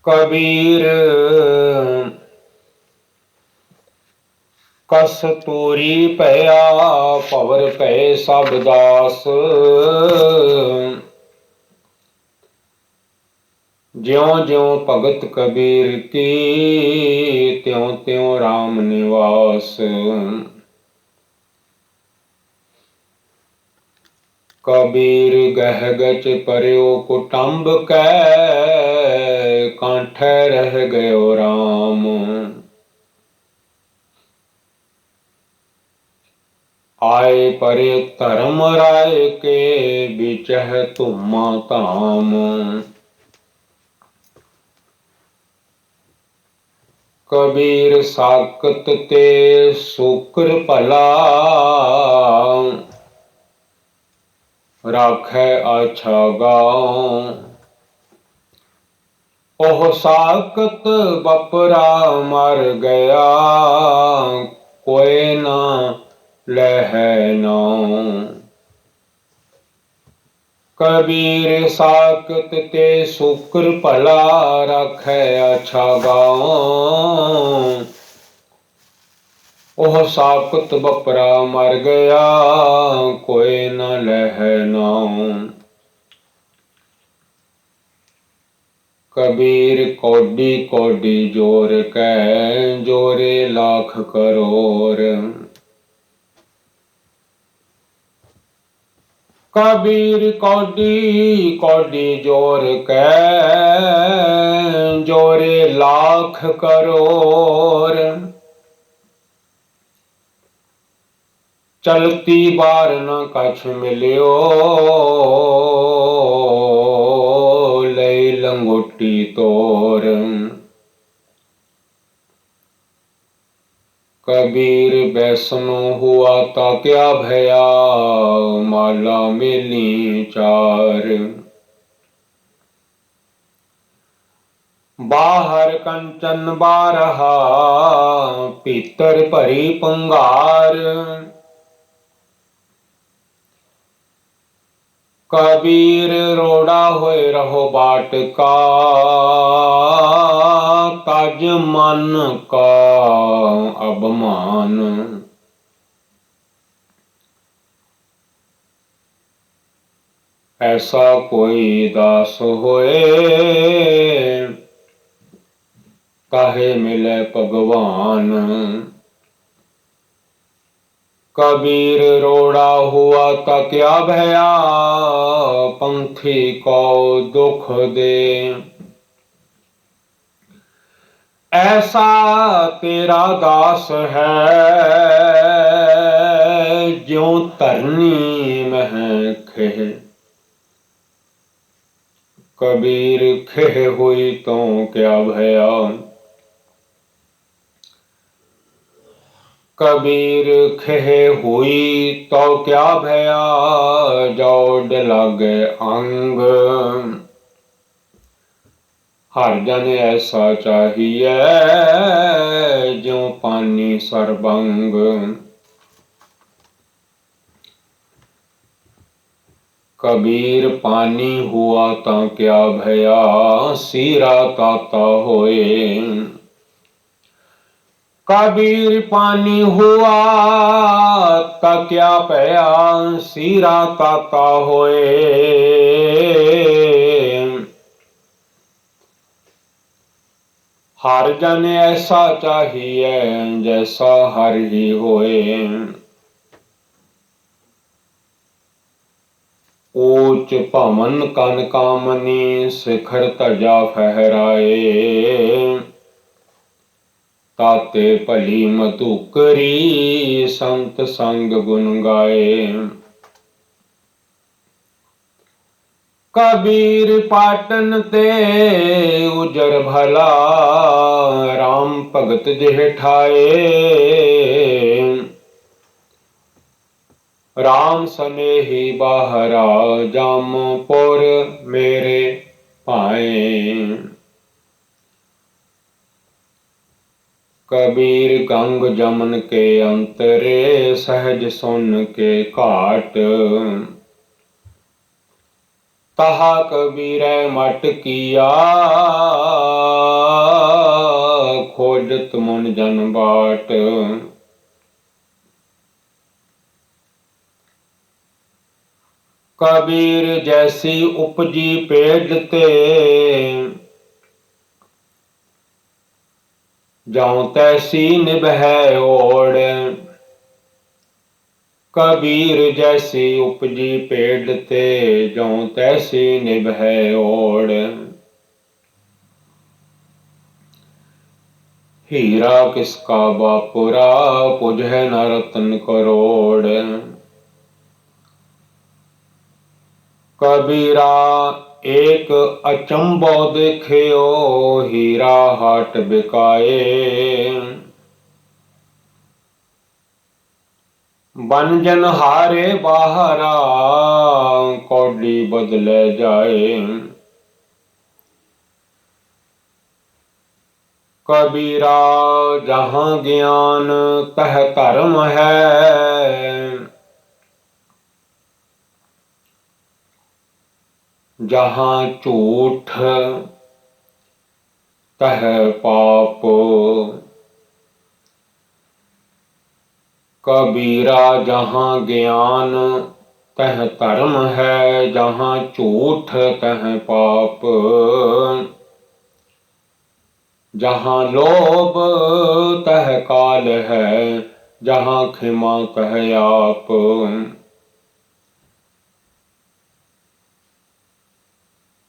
कबीर कस्तूरी पया पवर पै सब दास। ज्यों ज्यों भगत कबीर की त्यों त्यों राम निवास। कबीर गह गच पर्यो कुटुंब कै कांठे रह गयो राम। आए परे धर्म राय के बिचह धुमा धाम। कबीर साकत ते शुक्र भला राखै आछा गाँव। ओह साकत बपरा मर गया कोई ना लहै नाऊ। कबीर साकत ते शुक्र भला राखै आछा गाँव। ओह साकत बपरा मर गया कोई न लहै नाऊ। कबीर कौडी कौडी जोर कै जोरे लाख करोड़। कबीर कौडी कौडी जोर कै जोरे लाख करोड़। चलती बार न कछ मिलियो लई लंगोटी तोर। कबीर वैष्णो हुआ ता क्या भया माला मेली चार। बाहर कंचन बारहा भीतर भरी पंगार। कबीर रोड़ा होए रहो बाट का तज मन का अभिमान। ऐसा कोई दास होए काहे मिले भगवान। कबीर रोड़ा हुआ ता क्या भया पंथी को दुख दे। ऐसा तेरा दास है ज्यों धरनी मह खेह। कबीर खेह हुई तो क्या भया। कबीर खेह हुई तो क्या भया जोड़ लागे अंग। हर जन ऐसा चाहिए ज्यों पानी सरबंग। कबीर पानी हुआ ता क्या भया सीरा ताता होए। कबीर पानी हुआ ता क्या भया सीरा ताता होए। हर जन ऐसा चाहिए जैसा हर ही होए। ऊंच भवन कन कामनी शिखर तजा फहराए। ताते भली मधुकरी संत संग गुन गाए। कबीर पाटन ते उजर भला राम भगत जिह ठाए। राम सनेही बाहरा जामपुर मेरे भाए। कबीर गंग जमन के अंतरे सहज सुन के घाट। तहा कबीरै मट किया, खोजत मुन जन बाट। कबीर जैसी उपजी पेड़ ते, जाऊं तैसी निभै ओड़। कबीर जैसी उपजी पेड़ ते, जाऊं तैसी निभै ओड़। हीरा किसका बापुरा, पुजै न रतन करोड़। कबीरा एक अचंबो देखियो, हीरा हाट बिकाए। बनजन हारे बाहरा, कौडी बदले जाए। कबीरा जहाँ ज्ञान तह धर्म है, जहाँ झूठ तह पाप। कबीरा जहाँ ज्ञान तह धर्म है, जहाँ झूठ तह पाप। जहाँ लोभ तह काल है, जहाँ खिमा तह आप।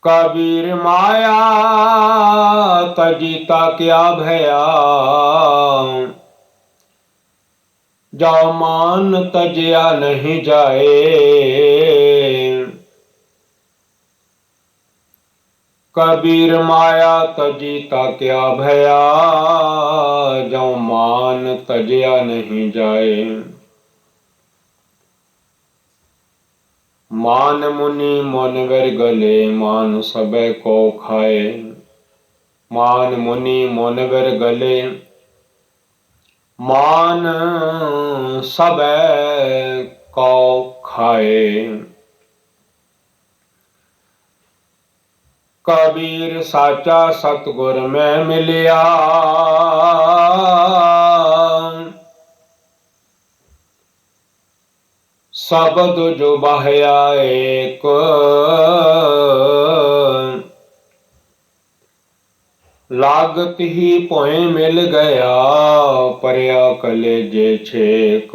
कबीर माया तजीता क्या भया, जाओ मान तजया नहीं जाए। कबीर माया तजीता क्या भया, जाओ मान तजया नहीं जाए। मान मुनि मुनवर गले, मान सबे को खाए। मान मुनि मुनवर गले, मान सबे को खाए। कबीर साचा सतगुर में मिलिया, शब्द जो बहया एक। लागत ही पोए मिल गया, परया कलेजे छेक।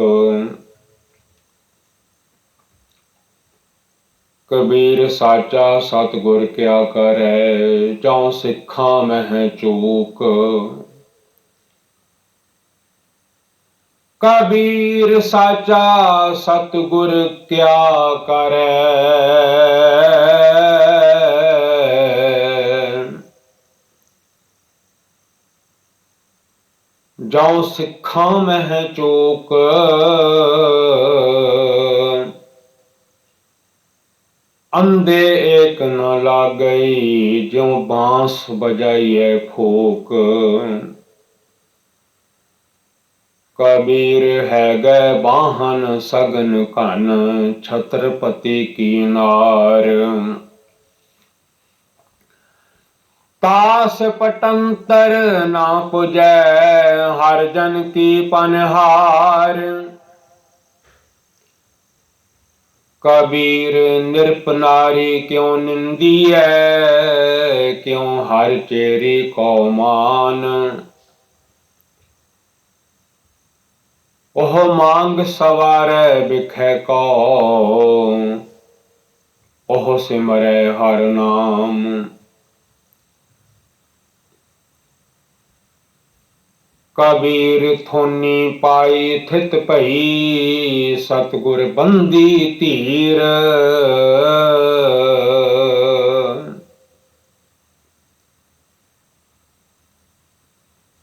कबीर साचा सतगुर क्या करे, जाऊं सिखा में चूक। कबीर साचा सतगुर क्या करे, जाऊं सिखा में चूक। अंधे एक न लागई, ज्यों बांस बजाइए फूक। कबीर है गए बाहन सगन कन, छत्रपति की नार। तास पटंतर ना पुजै, हर जन की पनहार। कबीर निरप नारी क्यों निंदी है, क्यों हर चेरी को मान। ओह मांग सवारे बिखे को, ओह सिमरे हर नाम। कबीर थोनी पाई थित पई, सतगुर बंदी धीर।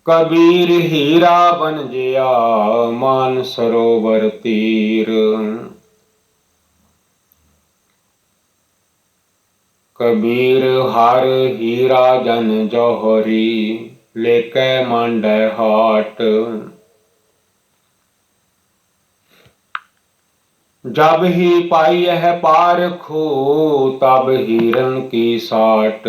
कबीर हीरा बन गया, मान सरोवर तीर। कबीर हर हीरा जन जौहरी, लेके मांडे हाट। जब ही पाई है पारखू तब हिरन की साट।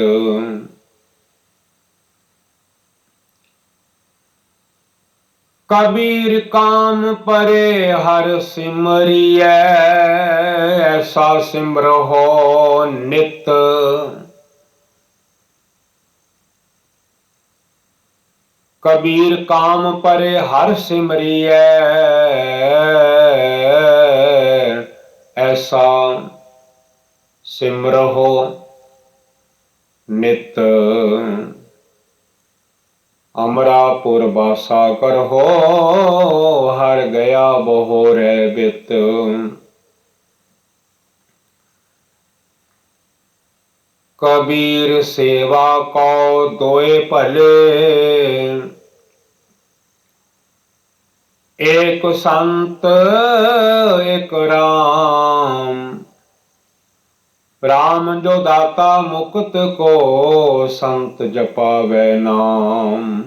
कबीर काम परे हर सिमरिय ऐसा सिमरहो नित। कबीर काम परे हर सिमरिय ऐसा सिमरहो नित। अमरापुर बासा करहो हर गया बहोर बित। कबीर सेवा को दोए भले एक संत एक राम। राम जो दाता मुक्त को संत जपावे नाम।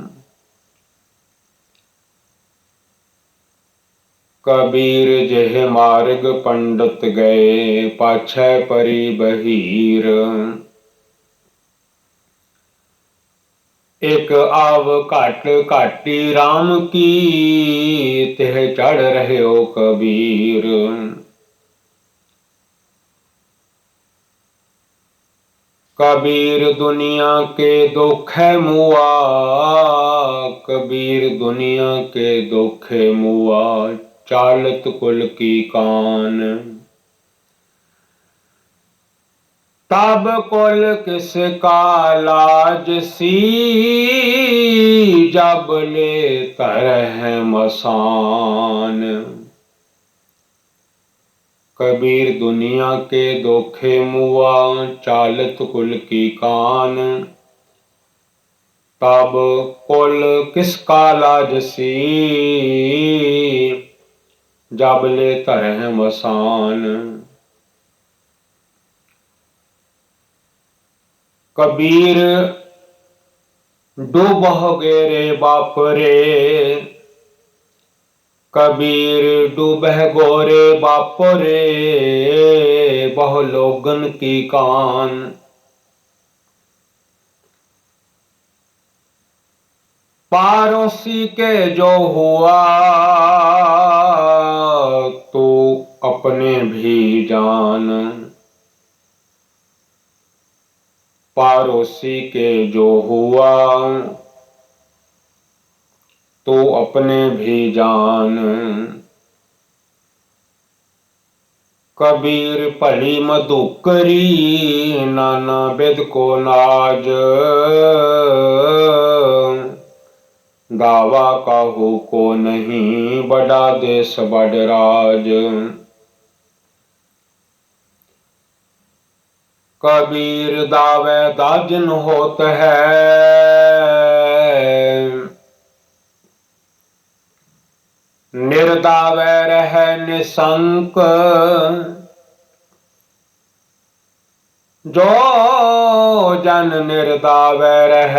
कबीर जेह मार्ग पंडित गए पाछे परी बहीर। एक आव घाट घाटी राम की तेह चढ़ रहे हो कबीर। कबीर दुनिया के दुख है मुआ। कबीर दुनिया के दुख है मुआ चालत कुल की कान। तब कुल किसका लाज सी जब ले तरह मसान। कबीर दुनिया के दोखे मुआ चालत कुल की कान। तब कुल किसका लाज सी जब ले तरह मसान। कबीर डूबह गेरे बाप रे। कबीर डूबह गोरे बाप रे बहु लोगन की कान। पारोसी के जो हुआ तो अपने भी जान। पारोसी के जो हुआ तो अपने भी जान। कबीर भली मधुकरी नाना विद को नाज। गावा काहू को नहीं बड़ा देश बड़ राज। कबीर दावे दाजन होत है निर्दावे रह निशंक। जो जन निर्दावे रह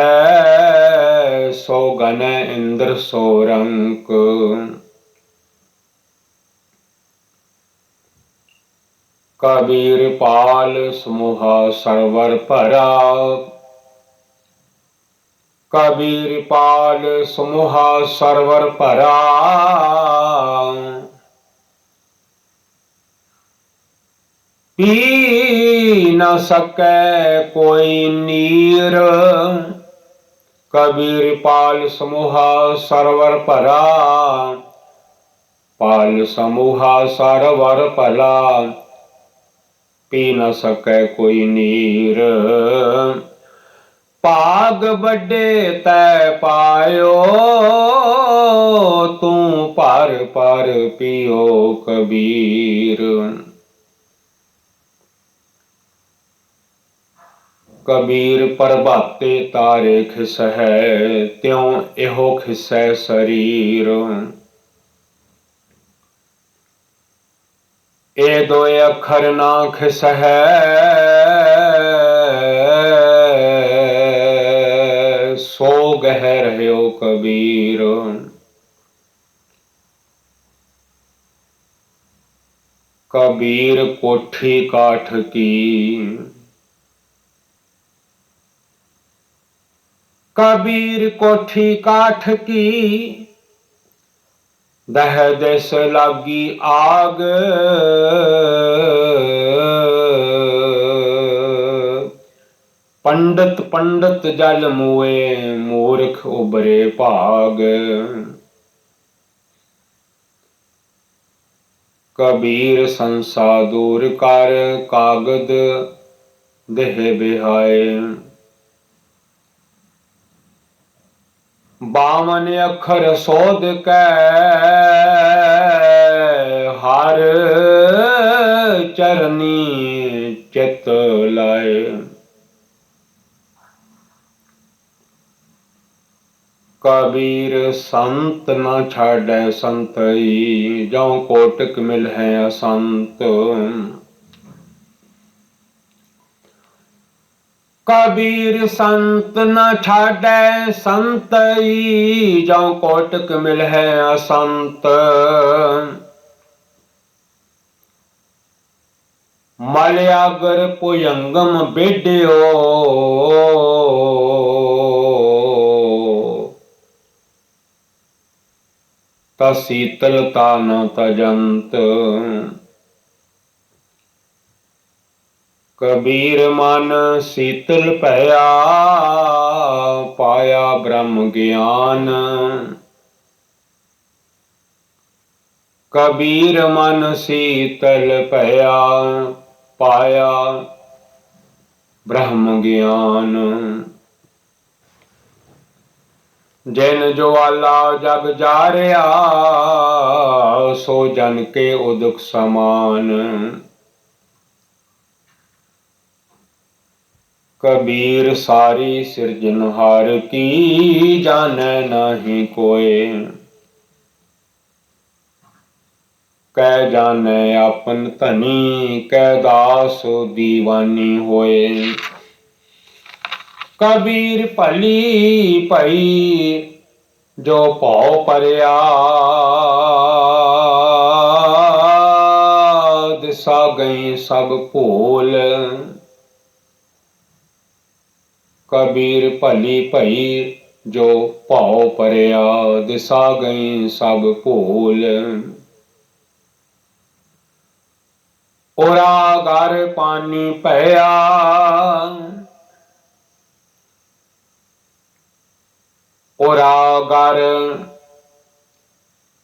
सो गण इंद्र सोरंक। कबीर पाल समूह सरवर परा। कबीर पाल समूह सरवर परा। पी न सके कोई नीर। कबीर पाल समूह सरवर परा। पाल समूह सरवर पला पी न सके कोई नीर। भाग बड़े तै पायो तू पर पर पियो कबीर। कबीर प्रभाते तारे खिस है त्यों एहो खिसै शरीर। ए दो अखर ना खिस है सो गह रह्यो कबीर। कबीर कोठी काठ की, कबीर कोठी काठ की, दह दिस लागी आग। पंडित पंडित जल मुए, मूर्ख उबरे भाग। कबीर संसा दूर कर, कागद देह बिहाए। बावन अखर सोध कै, हर चरनी चित लाए। कबीर संत न छाड़ै संतई, जौं कोटक मिल है असंत। कबीर संत न छाड़ै संतई, जौं कोटक मिल है असंत। मलयागर पुयंगम बेड्यो, शीतलता न तजंत। कबीर मन शीतल भया, पाया ब्रह्म ज्ञान। कबीर मन शीतल भया, पाया ब्रह्म ज्ञान। जिन ज्वाला जग जारिया, सो जन के उदक समान। कबीर सारी सिरजनहार की, जाने नहीं कोय। कै जाने आपन धनी, कै दास दीवानी होए। कबीर भली भई, जो भौ परिया, दिसा गई सब भूल। कबीर भली भई, जो भौ परिया, दिसा गई सब भूल। ओरा घर पानी पया, ओरा घर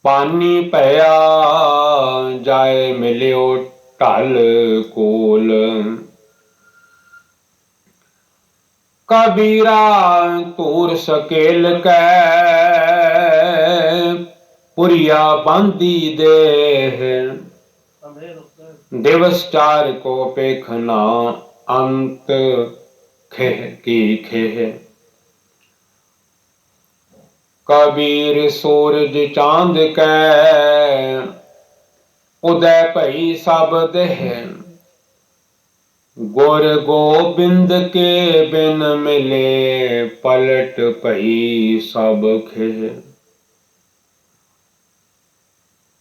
पानी पया, जाए मिलियो ढल कोल। कबीरा तूर सकेल कै, पुरिया बांधी देह। दिवस चार को पेखना, अंत खेह की खेह। कबीर सूरज चांद कै, उदय भई सब देह। गुर गोबिंद के बिन मिले, पलट भई सब खेह।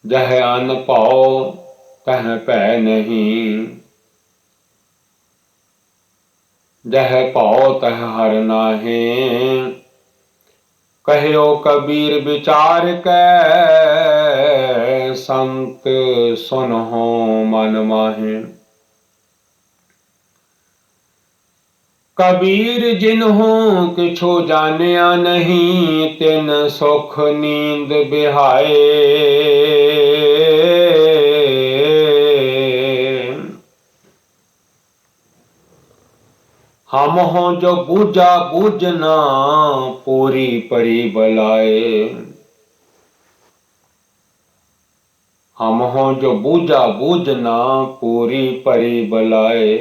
जह अन पाओ तह भै नहीं, जह पाओ तह हर नाहे। कह्यो कबीर विचार कै, संत सुनहो मन माहे। कबीर जिन्हों किछु जानिया नहीं, तिन सुख नींद बिहाए। हम हो जो बूझा बूझना, पूरी परी बलाए। हम हो जो बूझा बूझना, पूरी परी बलाए।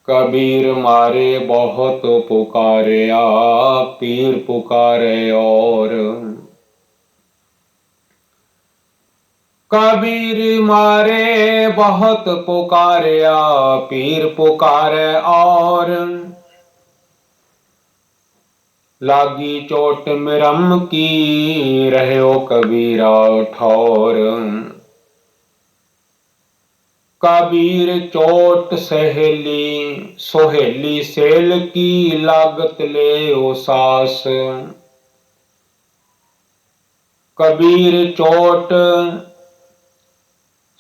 कबीर मारे बहुत पुकारिया, पीर पुकारे और। कबीर मारे बहुत पुकारिया, पीर पुकारे और। लागी चोट मिरम की, रहो कबीरा ठौर। कबीर चोट सहेली, सोहेली सेल की, लागत ले ओ सास। कबीर चोट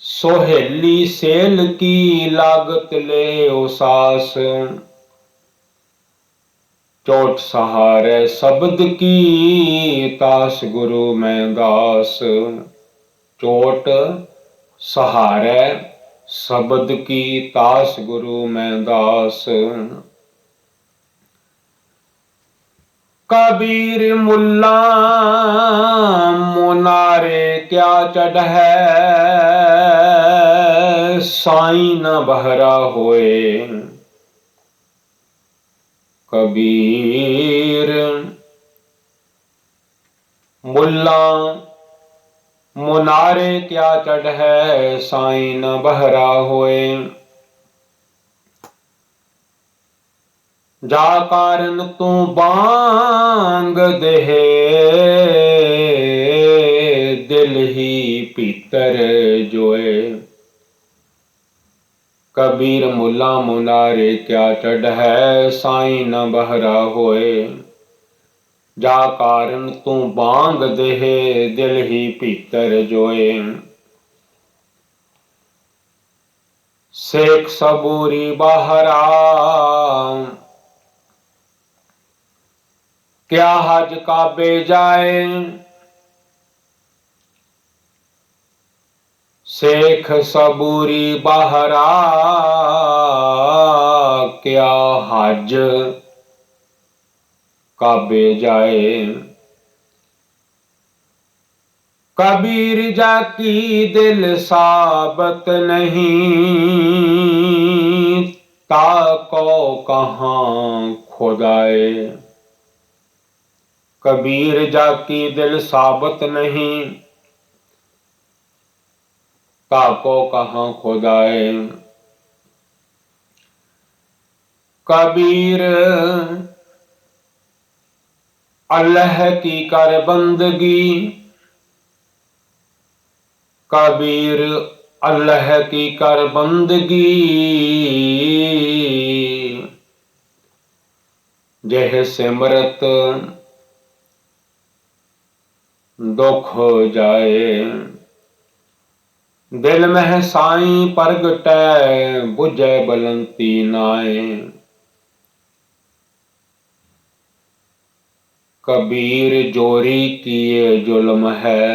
सोहेली सेल की, लागत ले ओ सास। चोट सहारे शब्द की, तास गुरु में दास। चोट सहारे शब्द की, तास गुरु में दास। कबीर मुल्ला मुनारे क्या चढ़ है, साईं न बहरा होए। कबीर मुल्ला मुनारे क्या चढ़ है, साईं न बहरा होए। जा कारण तू बांग देहे, दिल ही भीतर जोए। कबीर मुला मुनारे क्या चढ़ है, साईं न बहरा होए। जा कारण तू बांग देहे, दिल ही भीतर जोए। शेख सबूरी बाहरा, क्या हज काबे जाए। शेख सबूरी बाहरा, क्या हज काबे जाए। कबीर जाकी दिल साबत नहीं, ताको कहाँ खुदाए। कबीर जाकी दिल साबत नहीं, ताको कहाँ खुदाए। कबीर अल्लाह की कर बंदगी, कबीर अल्लाह की कर बंदगी। जह सिमरत दुख जाए, दिल में साईं प्रगटै, बुझै बलंती नाए। कबीर जोरी किए जुल्म है,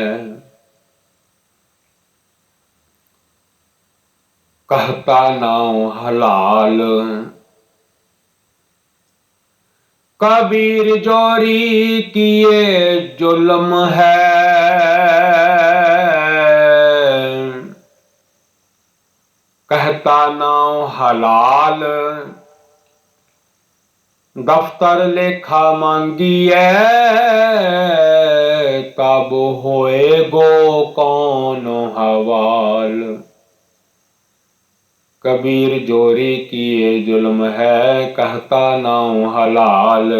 कहता नाउ हलाल। कबीर जोरी किए जुल्म है, कहता नाउ हलाल। दफ्तर लेखा मांगिए, तब होएगो कौन हवाल। कबीर जोरी किए जुल्म है, कहता नाउ हलाल।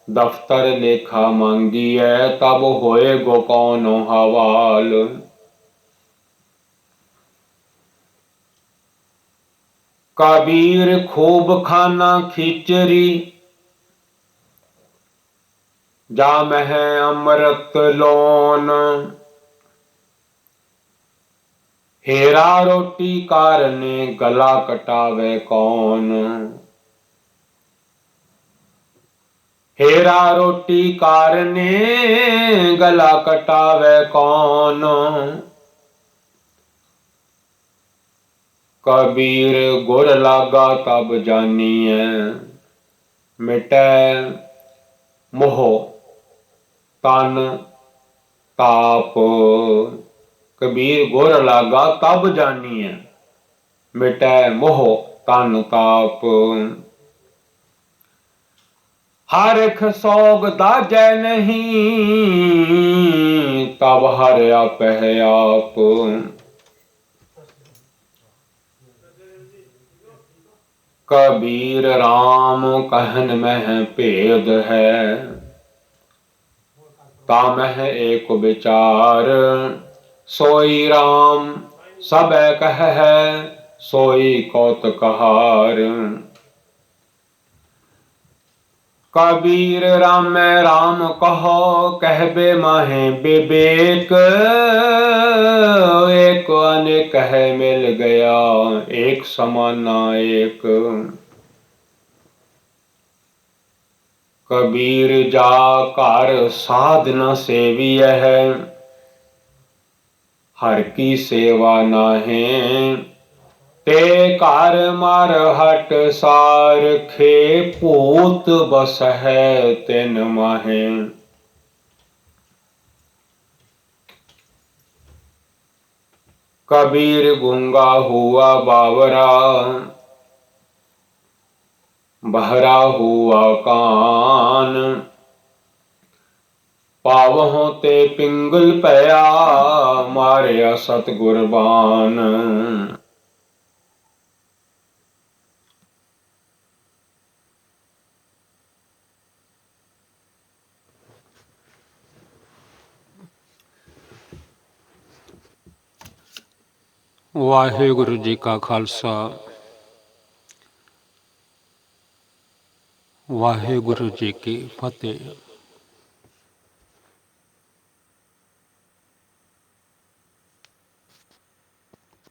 दफ्तर लेखा मांगिए, तब होएगो कौन हवाल। कबीर खूब खाना खिचड़ी, जाम है अमृत लोन। हेरा रोटी कारने, गला कटावे कौन। हेरा रोटी कारने, गला कटावे कौन। कबीर गुर लागा तब जानिए, मिटै मोह तन ताप। कबीर गुर लागा तब जानिए, मिटै मोह तन ताप। हरख सोग दाजै नहीं, तब हर आप है आप। कबीर राम कहन में भेद है, कामह एक विचार, सोई राम सबै कहै, सोई कौतुकहार। कबीर रामै राम कहो, कहबे माहे विवेक। एक अनेक है मिल गया, एक समाना एक। कबीर जा कार साध न सेविय है, हर की सेवा नाहे। ते कार मार हट सार, खे पूत बस है तिन माहे। कबीर गूंगा हुआ बावरा, बहरा हुआ कान। पावहों ते पिंगल पया, मारया सतगुरबान। ਵਾਹਿਗੁਰੂ ਜੀ ਕਾ ਖਾਲਸਾ ਵਾਹਿਗੁਰੂ ਜੀ ਕੀ ਫਤਿਹ।